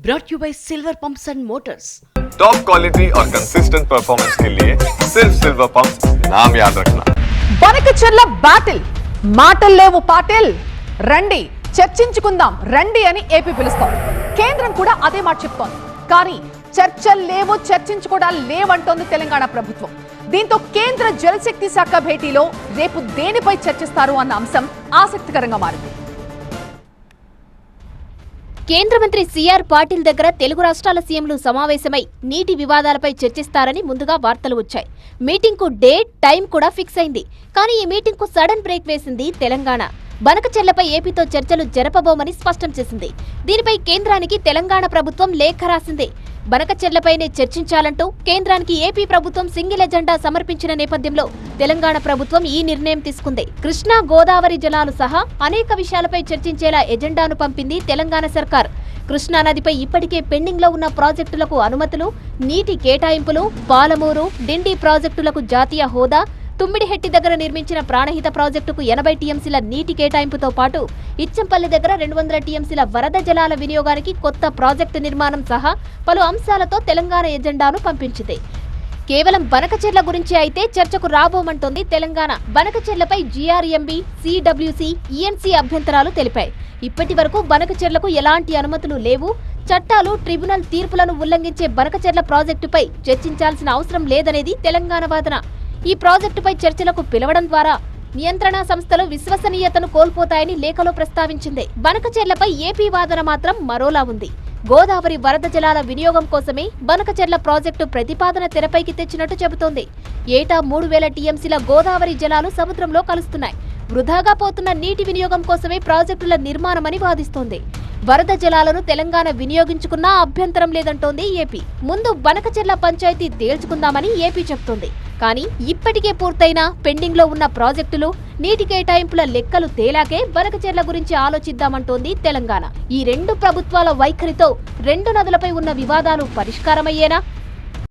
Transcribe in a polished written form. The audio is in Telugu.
brought you by Silver Pumps and Motors. Top quality और कंसिस्टेंट परफॉर्मेंस के लिए सिर्फ सिल्वर पंप्स नाम याद रखना. బనకచెర్ల బ్యాటిల్ మాటలు లేవు పాటిల్ రండి చర్చించుకుందాం రండి అని ఏపీ పిలుస్తాం. కేంద్రం కూడా అదే మాట చెప్తోంది. కానీ చర్చలు లేవు చర్చించుకోవడాలు లేవంటోంది తెలంగాణ ప్రభుత్వం. దీంతో కేంద్ర జలశక్తి శాఖ భేటీలో రేపు దేనిపై చర్చిస్తారు అన్న అంశం ఆసక్తికరంగా మారింది. కేంద్ర మంత్రి సిఆర్ పాటిల్ దగ్గర తెలుగు రాష్ట్రాల సీఎంలు సమావేశమై నీటి వివాదాలపై చర్చిస్తారని ముందుగా వార్తలు వచ్చాయి. మీటింగ్ కు డేట్, టైం కూడా ఫిక్స్ అయింది. కానీ ఈ మీటింగ్ కు సడన్ బ్రేక్ వేసింది తెలంగాణ. బనకచెర్లపై ఏపీతో చర్చలు జరపబోమని స్పష్టం చేసింది. దీనిపై కేంద్రానికి తెలంగాణ ప్రభుత్వం లేఖ రాసింది. బనకచెర్లపైనే చర్చించాలంటూ కేంద్రానికి ఏపీ ప్రభుత్వం సింగిల్ ఎజెండా సమర్పించిన నేపథ్యంలో తెలంగాణ ప్రభుత్వం ఈ నిర్ణయం తీసుకుంది. కృష్ణా, గోదావరి జలాలు సహా అనేక విషయాలపై చర్చించేలా ఎజెండాను పంపింది తెలంగాణ సర్కార్. కృష్ణా నదిపై ఇప్పటికే పెండింగ్ లో ఉన్న ప్రాజెక్టులకు అనుమతులు, నీటి కేటాయింపులు, పాలమూరు, డిండి ప్రాజెక్టులకు జాతీయ హోదా, తుమ్మిడిహెట్టి దగ్గర నిర్మించిన ప్రాణహిత ప్రాజెక్టుకు 80 టీఎంసీల నీటి కేటాయింపుతో పాటు ఇచ్చంపల్లి దగ్గర 200 టీఎంసీల వరద జలాల వినియోగానికి కొత్త ప్రాజెక్టు నిర్మాణం సహా పలు అంశాలతో తెలంగాణ ఎజెండాను పంపించింది. కేవలం బనకచెర్ల గురించి అయితే చర్చకు రాబోమంటోంది తెలంగాణ. బనకచెర్లపై జీఆర్ఎంబీ, సిడబ్ల్యూసీ, ఈఎన్సీ అభ్యంతరాలు తెలిపాయి. ఇప్పటి వరకు బనకచెర్లకు ఎలాంటి అనుమతులు లేవు. చట్టాలు, ట్రిబ్యునల్ తీర్పులను ఉల్లంఘించే బనకచెర్ల ప్రాజెక్టుపై చర్చించాల్సిన అవసరం లేదనేది తెలంగాణ వాదన. ఈ ప్రాజెక్టుపై చర్చలకు పిలవడం ద్వారా నియంత్రణ సంస్థలు విశ్వసనీయతను కోల్పోతాయని లేఖలో ప్రస్తావించింది. బనకచెర్లపై ఏపీ వాదన మాత్రం మరోలా ఉంది. గోదావరి వరద జలాల వినియోగం కోసమే బనకచెర్ల ప్రాజెక్టు ప్రతిపాదన తెరపైకి తెచ్చినట్టు చెబుతోంది. ఏటా 3000 టీఎంసీల గోదావరి జలాలు సముద్రంలో కలుస్తున్నాయి. వృధాగా పోతున్న నీటి వినియోగం కోసమే ప్రాజెక్టుల నిర్మాణమని వాదిస్తోంది. వరద జలాలను తెలంగాణ వినియోగించుకున్నా అభ్యంతరం లేదంటోంది ఏపీ. ముందు బనకచెర్ల పంచాయతీ తేల్చుకుందామని ఏపీ చెబుతోంది. కానీ ఇప్పటికే పూర్తయిన పెండింగ్ లో ఉన్న ప్రాజెక్టులు, నీటి కేటాయింపుల లెక్కలు తేలాకే బనకచెర్ల గురించి ఆలోచిద్దామంటోంది తెలంగాణ. ఈ రెండు ప్రభుత్వాల వైఖరితో రెండు నదులపై ఉన్న వివాదాలు పరిష్కారమయ్యేనా?